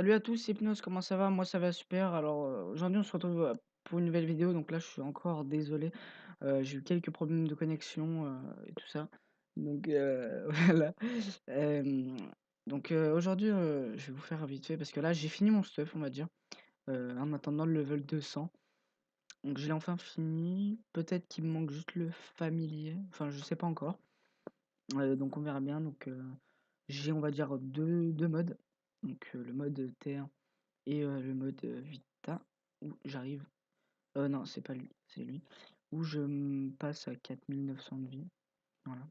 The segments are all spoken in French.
Salut à tous, c'est Hypnose, comment ça va? Moi ça va super. Alors aujourd'hui on se retrouve pour une nouvelle vidéo. Donc là je suis encore désolé. J'ai eu quelques problèmes de connexion et tout ça. Donc voilà. Euh, donc aujourd'hui je vais vous faire vite fait parce que là j'ai fini mon stuff, on va dire, en attendant le level 200. Donc je l'ai enfin fini. Peut-être qu'il me manque juste le familier. Enfin je sais pas encore. Donc on verra bien. Donc j'ai, on va dire, deux modes. Donc le mode terre et le mode Vita où j'arrive. Non, c'est pas lui, c'est lui. Où je me passe à 4900 de vie. Voilà.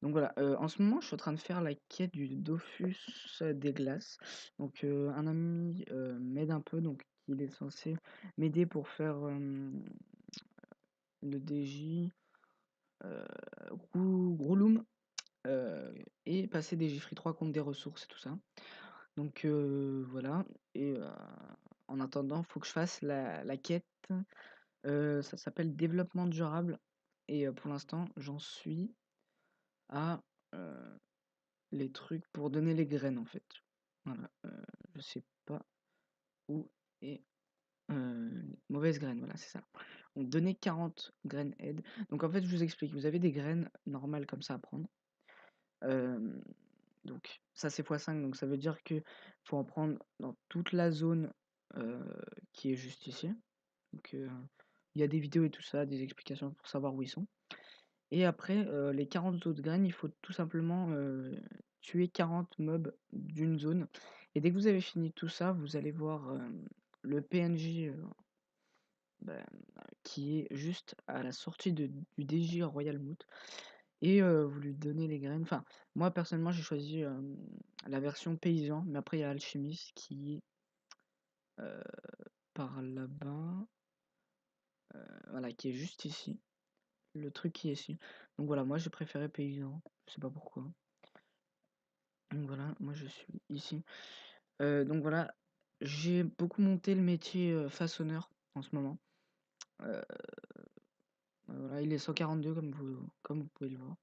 Donc voilà, en ce moment, je suis en train de faire la quête du Dofus des glaces. Donc un ami m'aide un peu, donc il est censé m'aider pour faire le DJ euh, Grouloum et passer des Gifri 3 contre des ressources et tout ça. Donc voilà, et en attendant, faut que je fasse la quête. Ça s'appelle développement durable et pour l'instant, j'en suis à les trucs pour donner les graines en fait. Voilà, je sais pas où est mauvaise graine, voilà, c'est ça. Donc donner 40 graines aide. Donc en fait, je vous explique, vous avez des graines normales comme ça à prendre. Euh, donc ça c'est x5, donc ça veut dire que faut en prendre dans toute la zone qui est juste ici. Donc il y a des vidéos et tout ça, des explications pour savoir où ils sont. Et après, les 40 autres graines, il faut tout simplement tuer 40 mobs d'une zone. Et dès que vous avez fini tout ça, vous allez voir le PNJ bah, qui est juste à la sortie du DJ Royal Moot. Et vous lui donnez les graines. Enfin, moi personnellement, j'ai choisi la version paysan, mais après, il y a Alchimiste qui est par là-bas, voilà, qui est juste ici. Le truc qui est ici. Donc voilà, moi j'ai préféré paysan, je sais pas pourquoi. Donc voilà, moi je suis ici. Donc voilà, j'ai beaucoup monté le métier façonneur en ce moment. Euh, voilà, il est 142 comme vous pouvez le voir.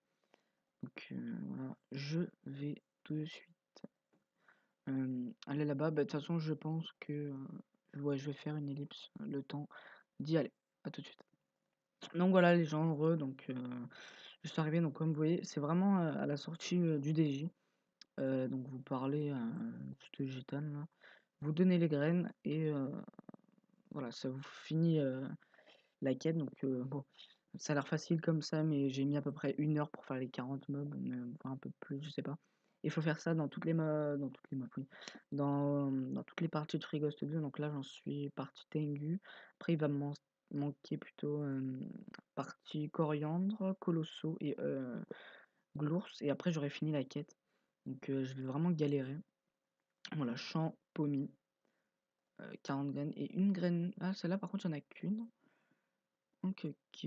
Donc voilà, je vais tout de suite aller là-bas. Bah, de toute façon, je pense que ouais, je vais faire une ellipse, le temps d'y aller. À tout de suite. Donc voilà les gens heureux, donc je suis arrivé, donc comme vous voyez, c'est vraiment à la sortie du DJ. Donc vous parlez ce gitane là, vous donnez les graines et voilà, ça vous finit la quête. Donc bon, ça a l'air facile comme ça, mais j'ai mis à peu près 1 heure pour faire les 40 mobs, enfin un peu plus, je sais pas. Il faut faire ça dans toutes les mobs, oui. Dans toutes les parties de Free Ghost 2. Donc là, j'en suis partie Tengu. Après, il va me manquer plutôt partie Coriandre, Colosso et Glours. Et après, j'aurai fini la quête. Donc je vais vraiment galérer. Voilà, champ, pommi, 40 graines et une graine. Ah, celle-là, par contre, il n'y en a qu'une. Ok, ok.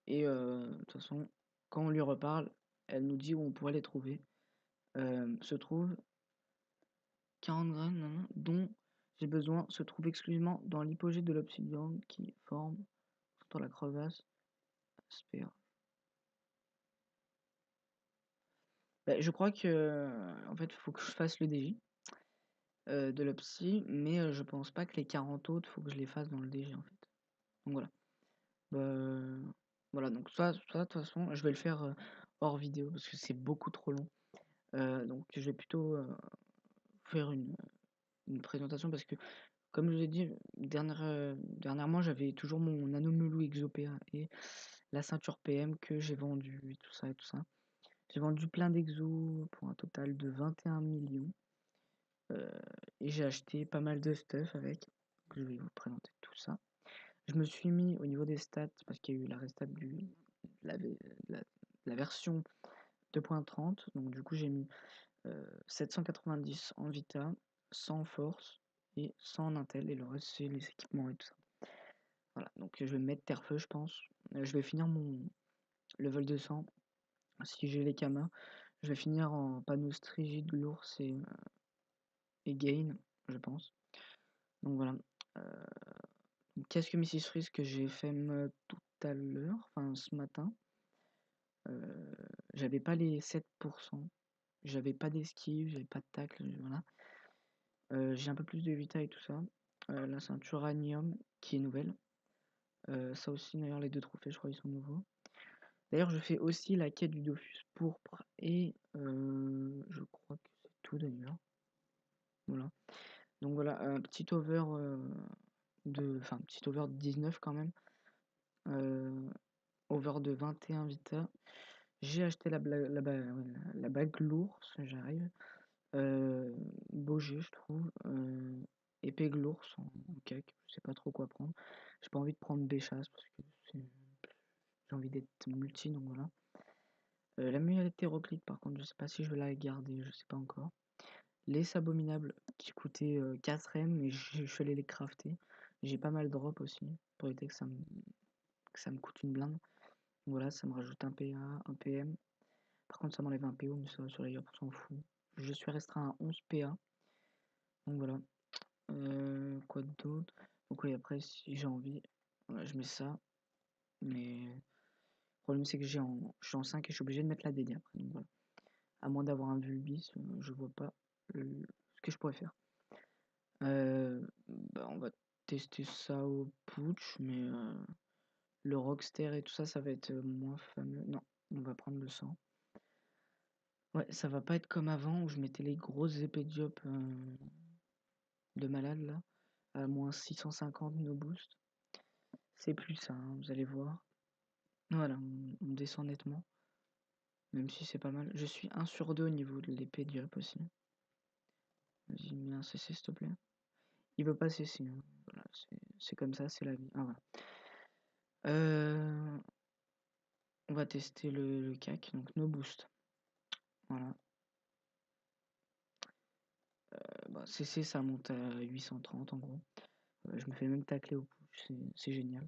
Et de toute façon, quand on lui reparle, elle nous dit où on pourrait les trouver. Se trouve 40 graines, dont j'ai besoin, se trouve exclusivement dans l'hypogée de l'obsidian qui forme dans la crevasse. Asper. Bah, je crois que en fait, il faut que je fasse le DJ de l'obsi, mais je pense pas que les 40 autres, faut que je les fasse dans le DJ en fait. Donc voilà. Bah, voilà, donc ça, de toute façon, je vais le faire hors vidéo parce que c'est beaucoup trop long. Donc je vais plutôt faire une présentation parce que, comme je vous ai dit, dernièrement, j'avais toujours mon Anomelou Exopéa et la ceinture PM que j'ai vendu et tout ça et tout ça. J'ai vendu plein d'exos pour un total de 21 millions. Et j'ai acheté pas mal de stuff avec. Donc, je vais vous présenter tout ça. Je me suis mis au niveau des stats parce qu'il y a eu la restat de la version 2.30. Donc du coup j'ai mis 790 en Vita, 100 en force et 100 en Intel. Et le reste c'est les équipements et tout ça. Voilà, donc je vais me mettre terre-feu je pense. Je vais finir mon level 200. Si j'ai les kamas, je vais finir en panneau strigide, l'ours et gain, je pense. Donc voilà. Euh, Qu'est-ce que Mrs. Freeze que j'ai fait tout à l'heure, enfin ce matin. J'avais pas les 7%, j'avais pas d'esquive, j'avais pas de tacle, voilà. J'ai un peu plus de vita et tout ça. La ceinture Uranium qui est nouvelle. Ça aussi, d'ailleurs, les 2 trophées, je crois, ils sont nouveaux. D'ailleurs, je fais aussi la quête du Dofus pourpre et je crois que c'est tout d'ailleurs. Voilà. Donc voilà, un petit over enfin petit over de 19 quand même. Over de 21 vita. J'ai acheté la bague l'ours, j'arrive. Beau je trouve. Épée de l'ours en cake, je sais pas trop quoi prendre. J'ai pas envie de prendre Béchasse parce que j'ai envie d'être multi, donc voilà. La mue hétéroclite, par contre, je sais pas si je vais la garder, je sais pas encore. Les abominables qui coûtaient 4M, mais je suis allé les crafter. J'ai pas mal drop aussi, pour éviter que ça me coûte une blinde. Voilà, ça me rajoute un PA, un PM. Par contre, ça m'enlève un PO, mais ça, sur les on s'en fout. Je suis restreint à 11 PA. Donc voilà. Quoi d'autre? Donc oui, après, si j'ai envie, voilà, je mets ça. Mais le problème, c'est que je suis en 5 et je suis obligé de mettre la DD après. Donc voilà. À moins d'avoir un Vulbis, je vois pas ce que je pourrais faire. Bah, on va tester ça au putsch, mais le Rockster et tout ça, ça va être moins fameux. Non, on va prendre le sang. Ouais, ça va pas être comme avant où je mettais les grosses épées de diop de malade là, à moins 650 no boost. C'est plus ça, hein, vous allez voir. Voilà, on descend nettement. Même si c'est pas mal. Je suis 1 sur 2 au niveau de l'épée de diop aussi. Vas-y, mets un CC s'il te plaît. Il veut pas cesser, hein. Voilà, c'est comme ça, c'est la vie. Ah voilà. On va tester le CAC, donc no boost. Voilà. Bah, CC ça monte à 830 en gros. Je me fais même tacler au push, c'est génial.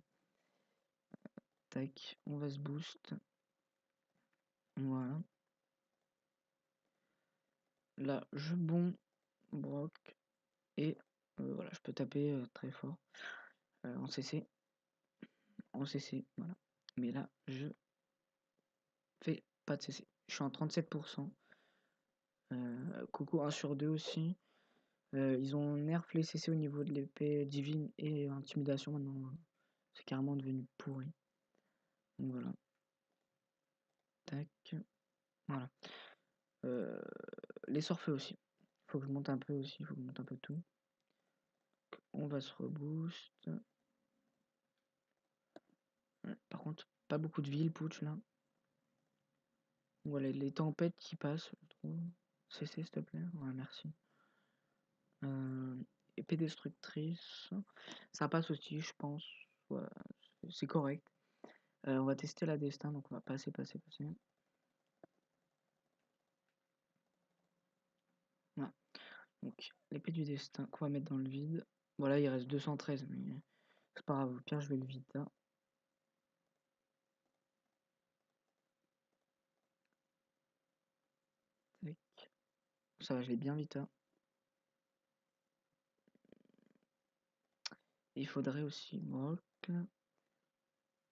Tac, on va se boost. Voilà. Là, je broc et voilà, je peux taper très fort en CC. En CC, voilà. Mais là, je fais pas de CC. Je suis en 37%. Coucou 1 sur 2 aussi. Ils ont nerf les CC au niveau de l'épée divine et intimidation maintenant. C'est carrément devenu pourri. Donc voilà. Tac. Voilà. Les sorts faits aussi. Faut que je monte un peu aussi. Faut que je monte un peu tout. On va se reboost. Ouais, par contre, pas beaucoup de villes, putsch là. Voilà, les tempêtes qui passent, je trouve. CC s'il te plaît. Ouais, merci. Épée destructrice. Ça passe aussi, je pense. Ouais, c'est correct. On va tester la destin, donc on va passer. Voilà. Donc l'épée du destin qu'on va mettre dans le vide. Voilà, il reste 213, mais c'est pas grave. Au pire, je vais le vita. Tac. Ça va, je l'ai bien vita. Il faudrait aussi.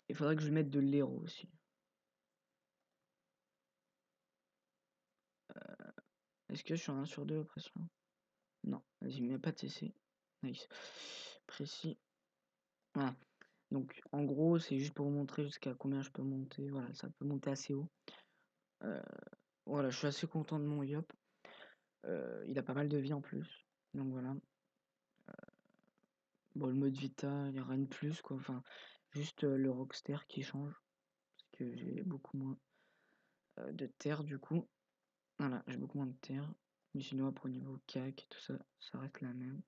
Il faudrait que je mette de l'héros aussi. Est-ce que je suis en 1 sur 2 pression? Non, vas-y, mets pas de CC. Nice. Précis. Voilà. Donc en gros, c'est juste pour vous montrer jusqu'à combien je peux monter. Voilà, ça peut monter assez haut. Voilà, je suis assez content de mon Yop. Il a pas mal de vie en plus. Donc voilà. Bon, le mode Vita, il n'y a rien de plus quoi. Enfin, juste le Rockster qui change. Parce que j'ai beaucoup moins de terre du coup. Voilà, j'ai beaucoup moins de terre. Mais sinon, après au niveau CAC et tout ça, ça reste la même.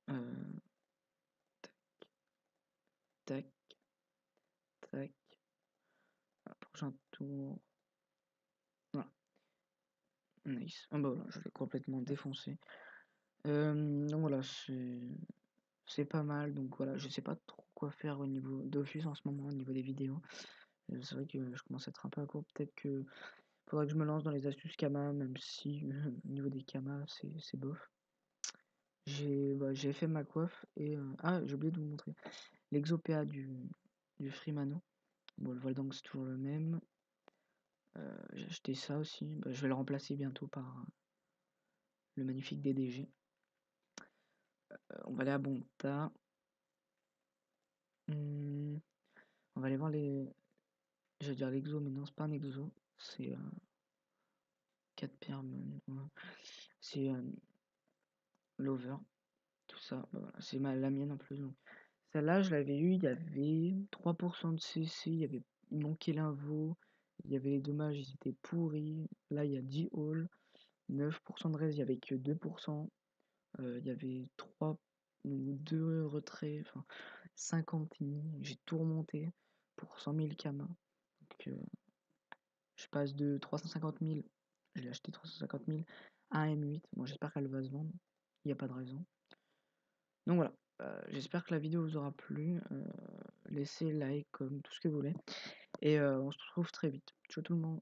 Euh, tac, tac. Voilà, prochain tour. Voilà, nice. Ah bah voilà, je l'ai complètement défoncé. Donc voilà, c'est pas mal. Donc voilà, je sais pas trop quoi faire au niveau d'Office en ce moment, au niveau des vidéos. C'est vrai que je commence à être un peu à court. Peut-être que faudrait que je me lance dans les astuces Kama, même si au niveau des Kama, c'est bof. J'ai fait ma coiffe et. Ah, j'ai oublié de vous montrer. L'exopéa du Freemano. Bon, le Voldang, c'est toujours le même. J'ai acheté ça aussi. Bah, je vais le remplacer bientôt par le magnifique DDG. On va aller à Bonta. On va aller voir les... J'allais dire l'exo, mais non, c'est pas un exo. C'est 4 pierres. C'est l'over. Tout ça. Bah, voilà. C'est la mienne en plus. Donc. Celle-là, je l'avais eu. Il y avait 3% de CC. Il manquait l'invo. Il y avait les dommages, ils étaient pourris. Là, il y a 10 all. 9% de raise, il n'y avait que 2%. Il y avait 3 ou 2 retraits. Enfin, 50 j'ai tout remonté pour 100 000 kama. Donc, je passe de 350 000, je l'ai acheté 350 000 à un M8. Bon, j'espère qu'elle va se vendre, il n'y a pas de raison. Donc voilà, j'espère que la vidéo vous aura plu. Laissez like, comme tout ce que vous voulez. Et on se retrouve très vite. Ciao tout le monde.